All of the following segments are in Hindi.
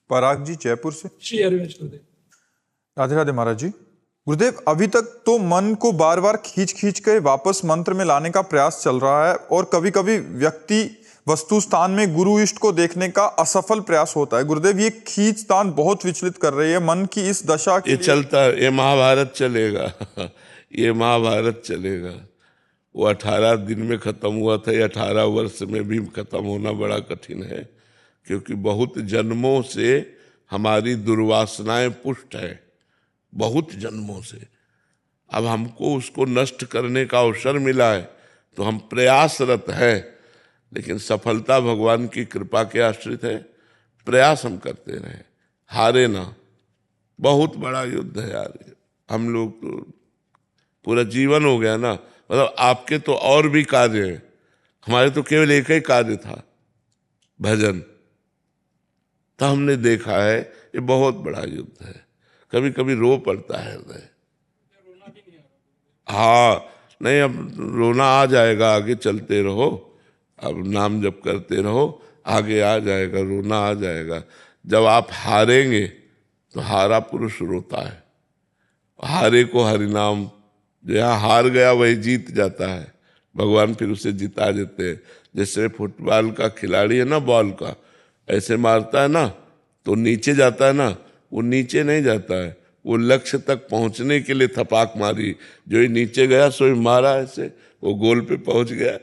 पराग जी जयपुर से। श्री हरिवंश गुरुदेव। राधे राधे महाराज जी। गुरुदेव, अभी तक तो मन को बार बार खींच खींच कर वापस मंत्र में लाने का प्रयास चल रहा है और कभी कभी व्यक्ति वस्तु स्थान में गुरु इष्ट को देखने का असफल प्रयास होता है। गुरुदेव, ये खींचतान बहुत विचलित कर रही है मन की इस दशा के ये चलता है, ये महाभारत चलेगा ये महाभारत चलेगा। वो 18 दिन में खत्म हुआ था, ये 18 वर्ष में भी खत्म होना बड़ा कठिन है, क्योंकि बहुत जन्मों से हमारी दुर्वासनाएं पुष्ट है, बहुत जन्मों से। अब हमको उसको नष्ट करने का अवसर मिला है तो हम प्रयासरत है, लेकिन सफलता भगवान की कृपा के आश्रित है। प्रयास हम करते रहे, हारे ना। बहुत बड़ा युद्ध है यार, हम लोग तो पूरा जीवन हो गया ना। मतलब आपके तो और भी कार्य हैं, हमारे तो केवल एक ही कार्य था, भजन। तो हमने देखा है ये बहुत बड़ा युद्ध है, कभी कभी रो पड़ता है हृदय। हाँ, नहीं अब रोना आ जाएगा, आगे चलते रहो, अब नाम जप करते रहो, आगे आ जाएगा, रोना आ जाएगा। जब आप हारेंगे तो हारा पुरुष रोता है, हारे को हरिनाम, जो यहाँ हार गया वही जीत जाता है, भगवान फिर उसे जिता देते हैं। जैसे फुटबॉल का खिलाड़ी है ना, बॉल का ऐसे मारता है ना तो नीचे जाता है ना, वो नीचे नहीं जाता है, वो लक्ष्य तक पहुंचने के लिए थपाक मारी, जो ही नीचे गया सो ही मारा, ऐसे वो गोल पे पहुंच गया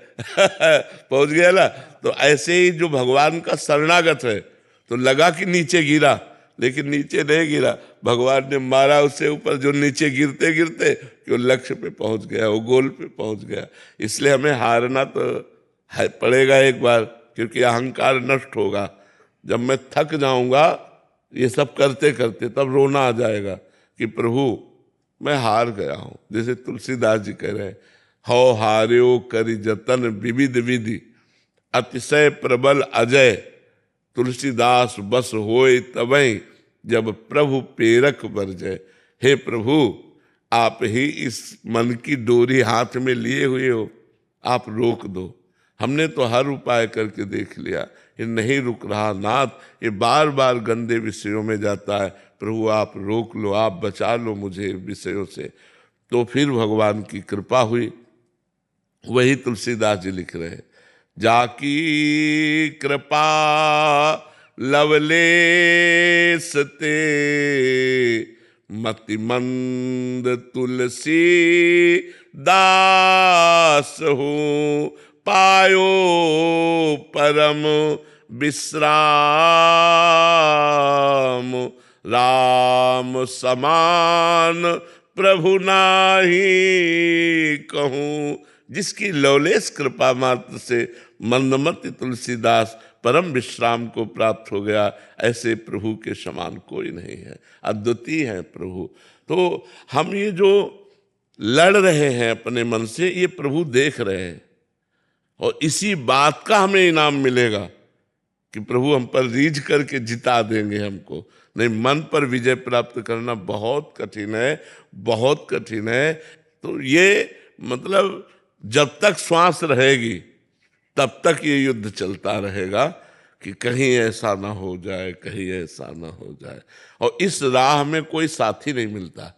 पहुंच गया ना। तो ऐसे ही जो भगवान का शरणागत है तो लगा कि नीचे गिरा, लेकिन नीचे नहीं गिरा, भगवान ने मारा उससे ऊपर, जो नीचे गिरते गिरते कि वो लक्ष्य पे पहुंच गया, वो गोल पे पहुंच गया। इसलिए हमें हारना तो पड़ेगा एक बार, क्योंकि अहंकार नष्ट होगा। जब मैं थक जाऊंगा ये सब करते करते, तब रोना आ जाएगा कि प्रभु मैं हार गया हूं। जैसे तुलसीदास जी कह रहे हैं, हौ हार्यो करि जतन विविध विधि, अतिशय प्रबल अजय, तुलसीदास बस होए तबई, जब प्रभु प्रेरक बरजय। हे प्रभु, आप ही इस मन की डोरी हाथ में लिए हुए हो, आप रोक दो। हमने तो हर उपाय करके देख लिया, ये नहीं रुक रहा नाथ, ये बार बार गंदे विषयों में जाता है। प्रभु आप रोक लो, आप बचा लो मुझे विषयों से। तो फिर भगवान की कृपा हुई। वही तुलसीदास जी लिख रहे हैं, जाकी कृपा लवलेस ते, मति मंद तुलसी दास हूँ, पायो परम विश्राम, राम समान प्रभु नाही कहूँ। जिसकी लवलेस कृपा मात्र से मंदमति तुलसीदास परम विश्राम को प्राप्त हो गया, ऐसे प्रभु के समान कोई नहीं है, अद्वितीय है प्रभु। तो हम ये जो लड़ रहे हैं अपने मन से, ये प्रभु देख रहे हैं, और इसी बात का हमें इनाम मिलेगा कि प्रभु हम पर रीझ करके जिता देंगे हमको। नहीं, मन पर विजय प्राप्त करना बहुत कठिन है, बहुत कठिन है। तो ये मतलब जब तक श्वास रहेगी तब तक ये युद्ध चलता रहेगा कि कहीं ऐसा ना हो जाए, कहीं ऐसा ना हो जाए। और इस राह में कोई साथी नहीं मिलता,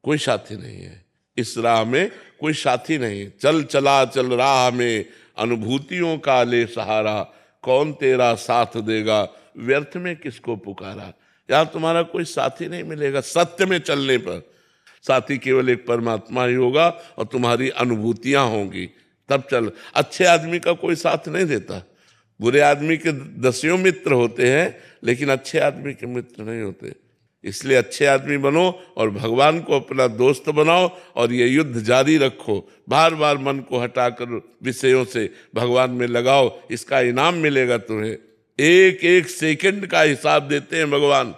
कोई साथी नहीं है इस राह में, कोई साथी नहीं। चल चला चल राह में, अनुभूतियों का ले सहारा, कौन तेरा साथ देगा, व्यर्थ में किसको पुकारा। यार तुम्हारा कोई साथी नहीं मिलेगा सत्य में चलने पर। साथी केवल एक परमात्मा ही होगा, और तुम्हारी अनुभूतियां होंगी तब चल। अच्छे आदमी का कोई साथ नहीं देता, बुरे आदमी के दसियों मित्र होते हैं, लेकिन अच्छे आदमी के मित्र नहीं होते। इसलिए अच्छे आदमी बनो और भगवान को अपना दोस्त बनाओ, और ये युद्ध जारी रखो। बार बार मन को हटाकर विषयों से भगवान में लगाओ, इसका इनाम मिलेगा तुम्हें। एक एक सेकंड का हिसाब देते हैं भगवान।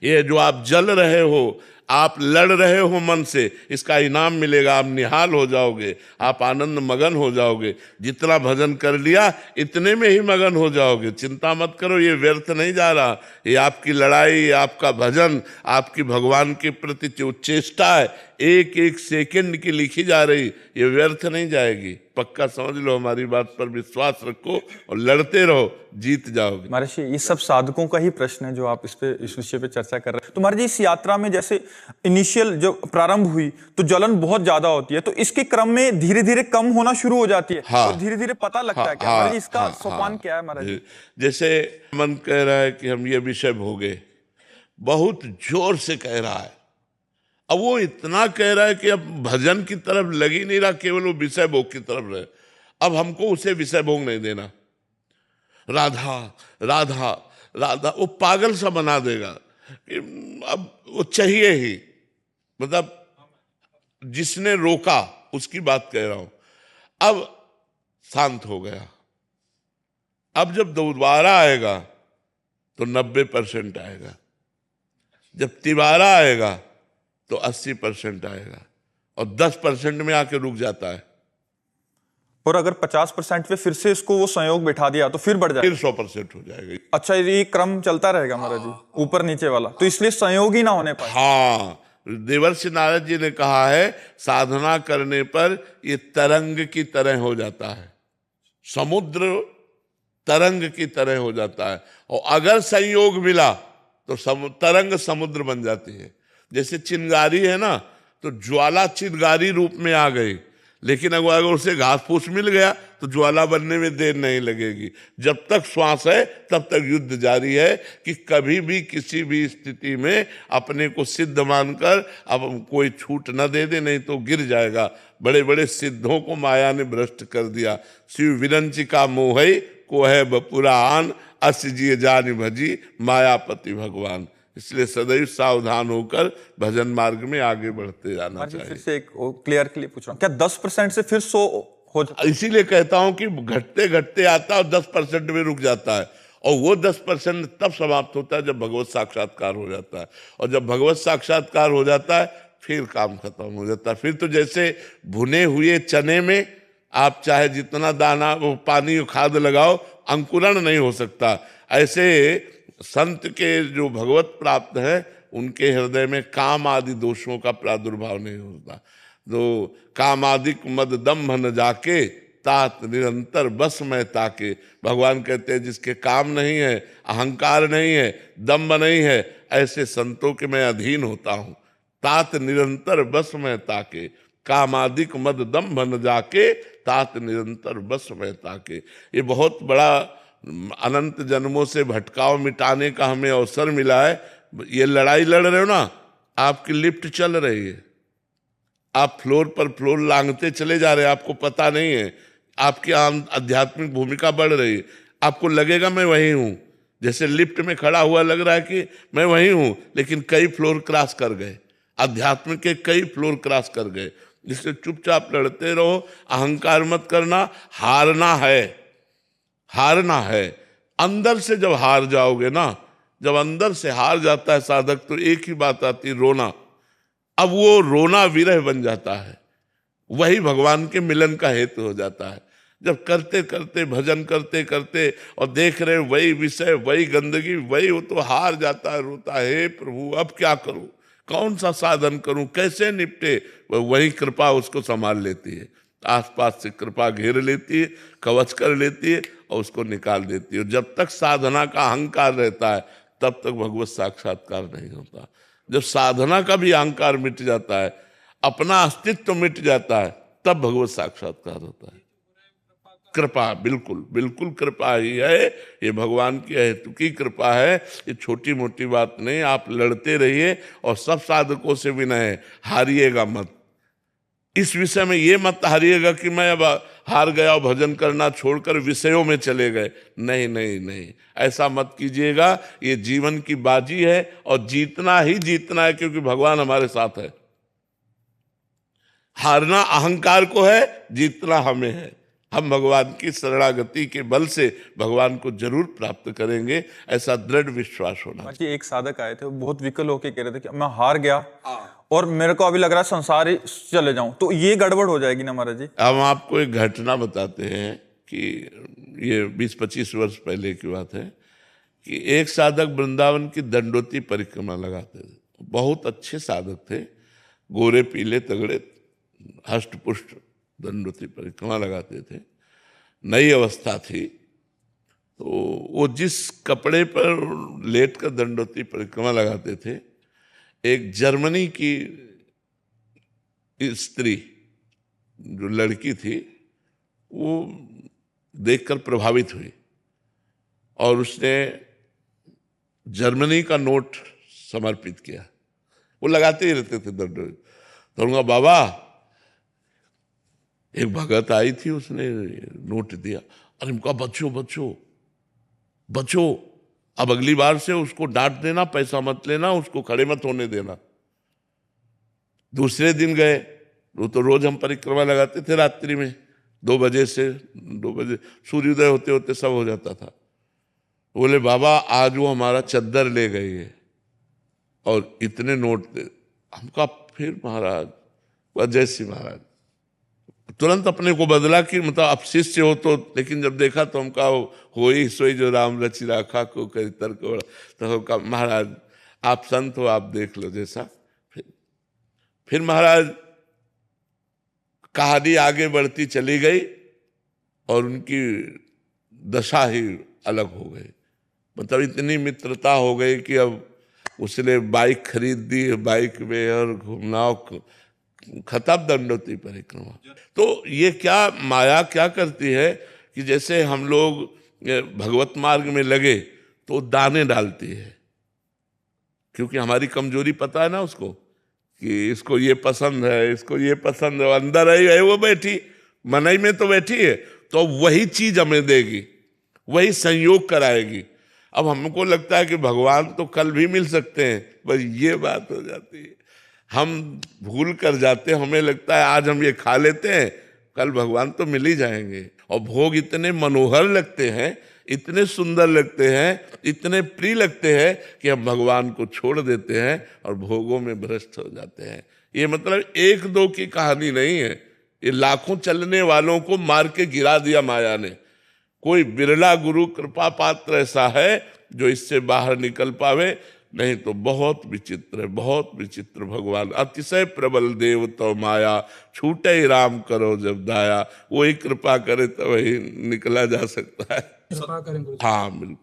ये जो आप जल रहे हो, आप लड़ रहे हो मन से, इसका इनाम मिलेगा, आप निहाल हो जाओगे, आप आनंद मगन हो जाओगे। जितना भजन कर लिया इतने में ही मगन हो जाओगे। चिंता मत करो, ये व्यर्थ नहीं जा रहा। ये आपकी लड़ाई, आपका भजन, आपकी भगवान के प्रति जो चेष्टा है, एक एक सेकंड की लिखी जा रही, ये व्यर्थ नहीं जाएगी। पक्का समझ लो, हमारी बात पर विश्वास रखो और लड़ते रहो, जीत जाओगे। महर्षि, ये सब साधकों का ही प्रश्न है जो आप इस विषय पे चर्चा कर रहे हैं। तो महाराज जी, इस यात्रा में जैसे इनिशियल जो प्रारंभ हुई तो जलन बहुत ज्यादा होती है, तो इसके क्रम में धीरे धीरे कम होना शुरू हो जाती है। हाँ, तो धीरे धीरे पता लगता है क्या महाराज जी, इसका सोपान क्या है महाराज जी? जैसे मन कह रहा है कि हम ये विषय भोगे, बहुत जोर से कह रहा है। अब वो इतना कह रहा है कि अब भजन की तरफ लग ही नहीं रहा, केवल वो विषय भोग की तरफ रहे। अब हमको उसे विषय भोग नहीं देना। राधा राधा राधा, वो पागल सा बना देगा कि अब वो चाहिए ही। मतलब जिसने रोका उसकी बात कह रहा हूं। अब शांत हो गया। अब जब दोबारा आएगा तो 90% आएगा, जब तिबारा आएगा तो 80% आएगा, और 10% में आके रुक जाता है। और अगर 50% पे फिर से इसको वो संयोग बैठा दिया तो फिर बढ़ जाएगा, फिर 100% हो जाएगा। अच्छा, ये क्रम चलता रहेगा महाराज जी, ऊपर नीचे वाला, तो इसलिए संयोग ही ना होने पाए। हाँ, देवर्षि नारद जी ने कहा है, साधना करने पर ये तरंग की तरह हो जाता है, समुद्र तरंग की तरह हो जाता है। और अगर संयोग मिला तो तरंग समुद्र बन जाती है। जैसे चिंगारी है ना, तो ज्वाला चिंगारी रूप में आ गई, लेकिन अगर उसे घास फूस मिल गया तो ज्वाला बनने में देर नहीं लगेगी। जब तक श्वास है तब तक युद्ध जारी है, कि कभी भी किसी भी स्थिति में अपने को सिद्ध मानकर अब कोई छूट न दे दे, नहीं तो गिर जाएगा। बड़े बड़े सिद्धों को माया ने भ्रष्ट कर दिया। शिव विरंचिका मोहई को है बपुरान, अस जिय जान भजी मायापति भगवान। इसलिए सदैव सावधान होकर भजन मार्ग में आगे बढ़ते जाना चाहिए। फिर से एक क्लियर के लिए पूछ रहा हूँ, क्या 10% से फिर 100 हो जाता? इसीलिए कहता हूं कि घटते घटते आता है और 10% में रुक जाता है, और वो 10% तब समाप्त होता है जब भगवत साक्षात्कार हो जाता है। और जब भगवत साक्षात्कार हो जाता है फिर काम खत्म हो जाता है। फिर तो जैसे भुने हुए चने में आप चाहे जितना दाना वो पानी खाद लगाओ, अंकुरण नहीं हो सकता। ऐसे संत के जो भगवत प्राप्त है उनके हृदय में काम आदि दोषों का प्रादुर्भाव नहीं होता। तो कामादिक मद दम्भ न जाके, तात निरंतर बस में ताके। भगवान कहते हैं जिसके काम नहीं है, अहंकार नहीं है, दम्भ नहीं है, ऐसे संतों के मैं अधीन होता हूं। तात निरंतर बस में ताके, कामादिक मद दम्भ न जाके, तात निरंतर बस में ताके। ये बहुत बड़ा अनंत जन्मों से भटकाव मिटाने का हमें अवसर मिला है। ये लड़ाई लड़ रहे हो ना, आपकी लिफ्ट चल रही है, आप फ्लोर पर फ्लोर लांघते चले जा रहे हैं, आपको पता नहीं है, आपकी आध्यात्मिक भूमिका बढ़ रही है। आपको लगेगा मैं वही हूं, जैसे लिफ्ट में खड़ा हुआ लग रहा है कि मैं वही हूं, लेकिन कई फ्लोर क्रॉस कर गए, अध्यात्म के कई फ्लोर क्रॉस कर गए। जिससे चुपचाप लड़ते रहो, अहंकार मत करना। हारना है, हारना है। अंदर से जब हार जाओगे ना, जब अंदर से हार जाता है साधक, तो एक ही बात आती है, रोना। अब वो रोना विरह बन जाता है, वही भगवान के मिलन का हेतु हो जाता है। जब करते करते भजन करते करते और देख रहे वही विषय, वही गंदगी, वही, वो तो हार जाता है, रोता है, हे प्रभु अब क्या करूं, कौन सा साधन करूं, कैसे निपटे। वही कृपा उसको संभाल लेती है, आसपास से कृपा घेर लेती है, कवच कर लेती है और उसको निकाल देती है। जब तक साधना का अहंकार रहता है तब तक भगवत साक्षात्कार नहीं होता। जब साधना का भी अहंकार मिट जाता है, अपना अस्तित्व मिट जाता है, तब भगवत साक्षात्कार होता है। कृपा, बिल्कुल बिल्कुल कृपा ही है, ये भगवान की हेतु की कृपा है, ये छोटी मोटी बात नहीं। आप लड़ते रहिए और सब साधकों से विनय है, हारिएगा मत। इस विषय में ये मत हारिएगा कि मैं अब हार गया, भजन करना छोड़कर विषयों में चले गए। नहीं नहीं नहीं, ऐसा मत कीजिएगा। ये जीवन की बाजी है और जीतना ही जीतना है, क्योंकि भगवान हमारे साथ है। हारना अहंकार को है, जीतना हमें है। हम भगवान की शरणागति के बल से भगवान को जरूर प्राप्त करेंगे, ऐसा दृढ़ विश्वास होना। महाराज जी, एक साधक आए थे, वो बहुत विकल होके कह रहे थे कि मैं हार गया और मेरे को अभी लग रहा है संसार ही चले जाऊं, तो ये गड़बड़ हो जाएगी ना महाराज जी? हम आपको एक घटना बताते हैं कि ये 20-25 वर्ष पहले की बात है कि एक साधक वृंदावन की दंडोती परिक्रमा लगाते थे। बहुत अच्छे साधक थे, गोरे पीले तगड़े हष्ट पुष्ट दंडोती परिक्रमा लगाते थे। नई अवस्था थी, तो वो जिस कपड़े पर लेट कर दंडोती परिक्रमा लगाते थे, एक जर्मनी की स्त्री जो लड़की थी वो देखकर प्रभावित हुई और उसने जर्मनी का नोट समर्पित किया। वो लगाते ही रहते थे दंडोती। तो उनका बाबा, एक भगत आई थी, उसने नोट दिया। अरे उनका बच्चों बच्चों बच्चों, अब अगली बार से उसको डांट देना, पैसा मत लेना, उसको खड़े मत होने देना। दूसरे दिन गए, वो तो रोज हम परिक्रमा लगाते थे रात्रि में 2 बजे से 2 बजे, सूर्योदय होते होते सब हो जाता था। बोले बाबा आज वो हमारा चद्दर ले गई है और इतने नोट दे। हमका फिर महाराज, जय श्री महाराज, तुरंत अपने को बदला कि मतलब आप शिष्य हो तो, लेकिन जब देखा तो हमका हो ही सोई जो राम रचि राखा को करी तर्क। तो हमका महाराज आप संत हो, आप देख लो जैसा। फिर महाराज कहानी आगे बढ़ती चली गई और उनकी दशा ही अलग हो गई। मतलब इतनी मित्रता हो गई कि अब उसने बाइक खरीद दी, बाइक में और घूमना, खत्म दंडोती परिक्रमा। तो ये क्या माया क्या करती है कि जैसे हम लोग भगवत मार्ग में लगे तो दाने डालती है, क्योंकि हमारी कमजोरी पता है ना उसको कि इसको ये पसंद है, इसको ये पसंद है, अंदर है वो बैठी, मनई में तो बैठी है, तो वही चीज हमें देगी, वही संयोग कराएगी। अब हमको लगता है कि भगवान तो कल भी मिल सकते हैं, बस ये बात हो जाती है, हम भूल कर जाते हैं। हमें लगता है आज हम ये खा लेते हैं, कल भगवान तो मिल ही जाएंगे। और भोग इतने मनोहर लगते हैं, इतने सुंदर लगते हैं, इतने प्रिय लगते हैं कि हम भगवान को छोड़ देते हैं और भोगों में भ्रष्ट हो जाते हैं। ये मतलब 1-2 की कहानी नहीं है, ये लाखों चलने वालों को मार के गिरा दिया माया ने। कोई बिरला गुरु कृपा पात्र ऐसा है जो इससे बाहर निकल पावे, नहीं तो बहुत विचित्र है, बहुत विचित्र। भगवान अतिशय प्रबल देव तो माया, छूटे ही राम करो जब दाया। वही कृपा करे तो वही निकला जा सकता है। कृपा करें गुरु जी। हाँ बिल्कुल।